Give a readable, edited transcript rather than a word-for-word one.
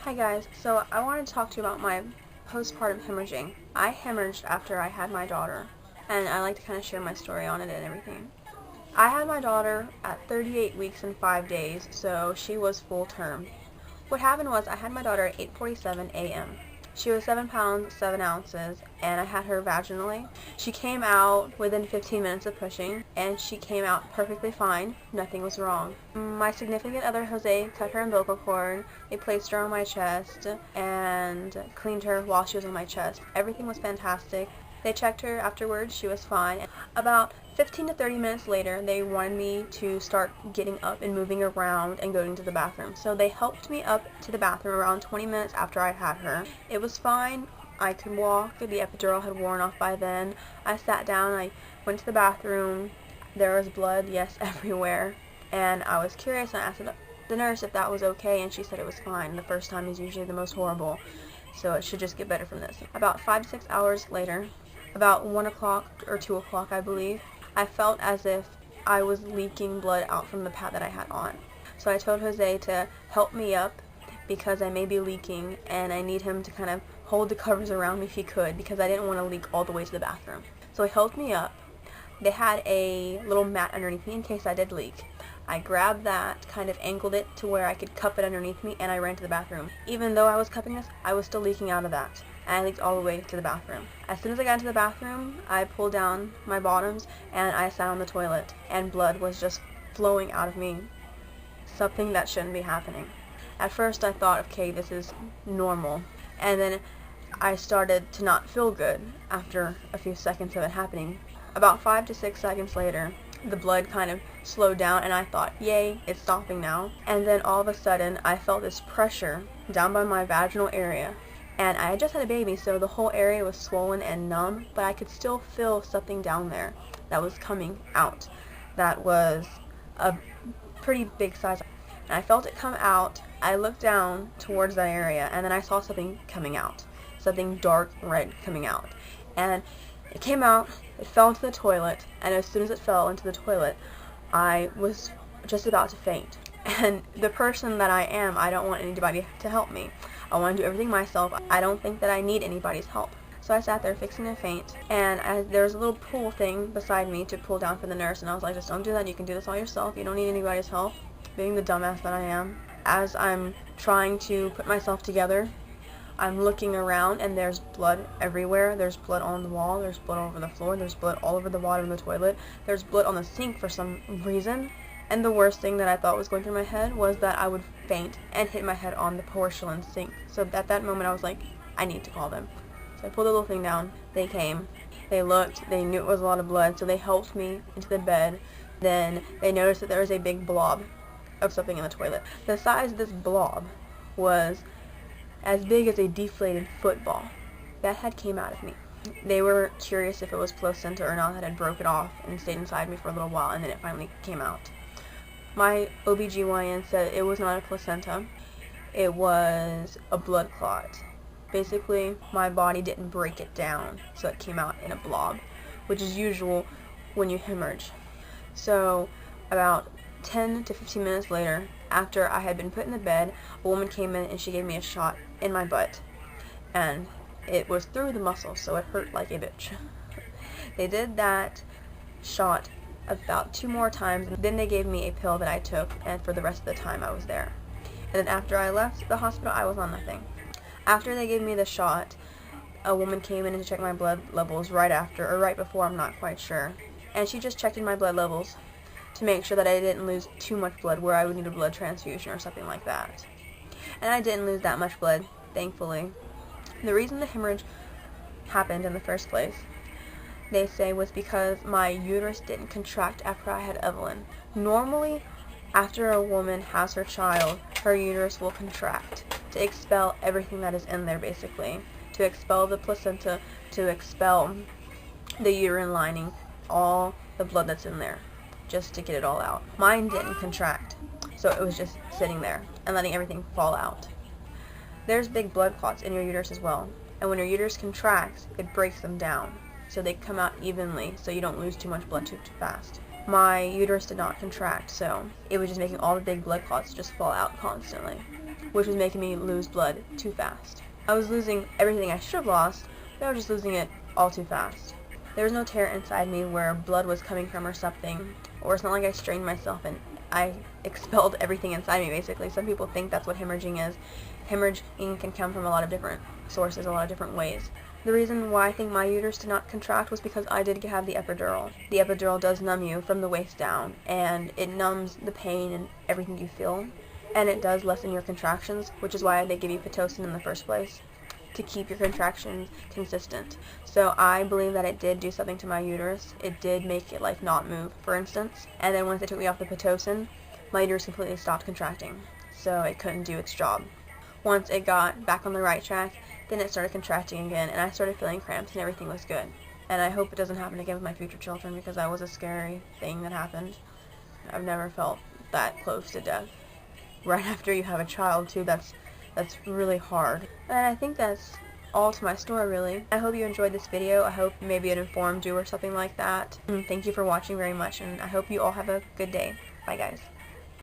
Hi guys, so I wanted to talk to you about my postpartum hemorrhaging. I hemorrhaged after I had my daughter, and I like to kind of share my story on it and everything. I had my daughter at 38 weeks and 5 days, so she was full term. What happened was I had my daughter at 8:47 a.m. She was 7 pounds, 7 ounces, and I had her vaginally. She came out within 15 minutes of pushing, and she came out perfectly fine. Nothing was wrong. My significant other, Jose, cut her umbilical cord. They placed her on my chest and cleaned her while she was on my chest. Everything was fantastic. They checked her afterwards. She was fine. About 15 to 30 minutes later, they wanted me to start getting up and moving around and going to the bathroom. So they helped me up to the bathroom around 20 minutes after I had her. It was fine. I could walk. The epidural had worn off by then. I sat down. I went to the bathroom. There was blood, yes, everywhere. And I was curious, and I asked the nurse if that was okay, and she said it was fine. The first time is usually the most horrible, so it should just get better from this. About 5 to 6 hours later, about 1 o'clock or 2 o'clock, I believe, I felt as if I was leaking blood out from the pad that I had on. So I told Jose to help me up because I may be leaking, and I need him to kind of hold the covers around me if he could, because I didn't want to leak all the way to the bathroom. So he helped me up. They had a little mat underneath me in case I did leak. I grabbed that, kind of angled it to where I could cup it underneath me, and I ran to the bathroom. Even though I was cupping this, I was still leaking out of that, and I leaked all the way to the bathroom. As soon as I got into the bathroom, I pulled down my bottoms, and I sat on the toilet, and blood was just flowing out of me. Something that shouldn't be happening. At first I thought, okay, this is normal, and then I started to not feel good after a few seconds of it happening. About 5 to 6 seconds later, the blood kind of slowed down, and I thought, yay, it's stopping now. And then all of a sudden, I felt this pressure down by my vaginal area. And I had just had a baby, so the whole area was swollen and numb, but I could still feel something down there that was coming out. That was a pretty big size. And I felt it come out. I looked down towards that area, and then I saw something coming out. Something dark red coming out. And it came out, it fell into the toilet, and as soon as it fell into the toilet, I was just about to faint. And the person that I am, I don't want anybody to help me. I want to do everything myself. I don't think that I need anybody's help. So I sat there fixing to faint, and there was a little pull thing beside me to pull down for the nurse, and I was like, just don't do that, you can do this all yourself, you don't need anybody's help. Being the dumbass that I am. As I'm trying to put myself together, I'm looking around, and there's blood everywhere. There's blood on the wall, there's blood all over the floor, there's blood all over the bottom of the toilet, there's blood on the sink for some reason. And the worst thing that I thought was going through my head was that I would faint and hit my head on the porcelain sink. So at that moment I was like, I need to call them. So I pulled the little thing down. They came, they looked, they knew it was a lot of blood, so they helped me into the bed. Then they noticed that there was a big blob of something in the toilet. The size of this blob was as big as a deflated football. That had came out of me. They were curious if it was placenta or not that had broke it off and stayed inside me for a little while, and then it finally came out. My OBGYN said it was not a placenta. It was a blood clot. Basically, my body didn't break it down, so it came out in a blob, which is usual when you hemorrhage. So about 10 to 15 minutes later, after I had been put in the bed, a woman came in and she gave me a shot in my butt. And it was through the muscle, so it hurt like a bitch. They did that shot about 2 more times, and then they gave me a pill that I took, and for the rest of the time I was there. And then after I left the hospital, I was on nothing. After they gave me the shot, a woman came in to check my blood levels right after, or right before, I'm not quite sure. And she just checked in my blood levels to make sure that I didn't lose too much blood where I would need a blood transfusion or something like that. And I didn't lose that much blood, thankfully. The reason the hemorrhage happened in the first place, they say, was because my uterus didn't contract after I had Evelyn. Normally, after a woman has her child, her uterus will contract to expel everything that is in there, basically. To expel the placenta, to expel the uterine lining, all the blood that's in there, just to get it all out. Mine didn't contract, so it was just sitting there and letting everything fall out. There's big blood clots in your uterus as well, and when your uterus contracts, it breaks them down, so they come out evenly, so you don't lose too much blood too fast. My uterus did not contract, so it was just making all the big blood clots just fall out constantly. which was making me lose blood too fast. I was losing everything I should have lost, but I was just losing it all too fast. There was no tear inside me where blood was coming from or something, or it's not like I strained myself and I expelled everything inside me, basically. Some people think that's what hemorrhaging is. Hemorrhaging can come from a lot of different sources, a lot of different ways. The reason why I think my uterus did not contract was because I did have the epidural. The epidural does numb you from the waist down, and it numbs the pain and everything you feel, and it does lessen your contractions, which is why they give you Pitocin in the first place, to keep your contractions consistent. So I believe that it did do something to my uterus. It did make it like not move, for instance, and then once they took me off the Pitocin, my uterus completely stopped contracting, so it couldn't do its job. Once it got back on the right track, then it started contracting again, and I started feeling cramps, and everything was good. And I hope it doesn't happen again with my future children, because that was a scary thing that happened. I've never felt that close to death. Right after you have a child, too, that's really hard. And I think that's all to my story, really. I hope you enjoyed this video. I hope maybe it informed you or something like that. And thank you for watching very much, and I hope you all have a good day. Bye, guys.